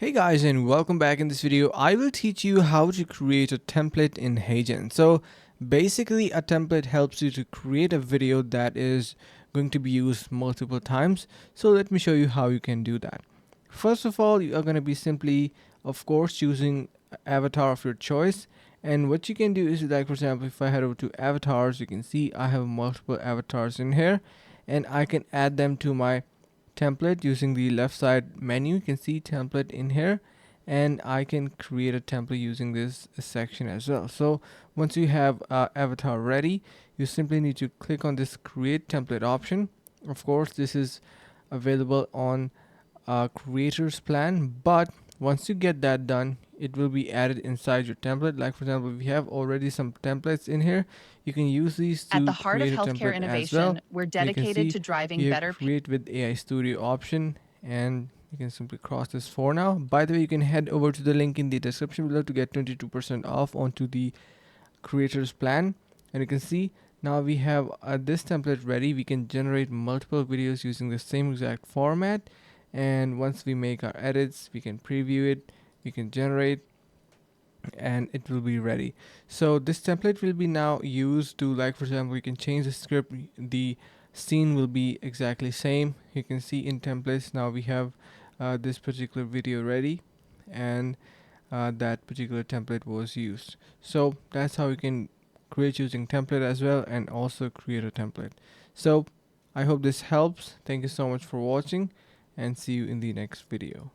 Hey guys, and welcome back. In this video I will teach you how to create a template in Heygen. So basically a template helps you to create a video that is going to be used multiple times. So let me show you how you can do that. First of all, you are going to be simply, of course, using avatar of your choice. And what you can do is, like, for example, if I head over to avatars, you can see I have multiple avatars in here, and I can add them to my template using the left side menu. You can see template in here, and I can create a template using this section as well. So once you have avatar ready, you simply need to click on this create template option. Of course, this is available on creators plan, but once you get that done, it will be added inside your template. Like, for example, if you have already some templates in here, you can use these At the to heart of create a healthcare template as well. innovation, we're So you can dedicated see to driving here better. create with AI Studio option, and you can simply cross this for now. By the way, you can head over to the link in the description below to get 22% off onto the creators plan. And you can see now we have this template ready. We can generate multiple videos using the same exact format, and once we make our edits, we can preview it, we can generate, and it will be ready. So this template will be now used to, like, for example, we can change the script, the scene will be exactly same. You can see in templates now we have this particular video ready, and that particular template was used. So that's how you can create using template as well, and also create a template. So I hope this helps. Thank you so much for watching, and see you in the next video.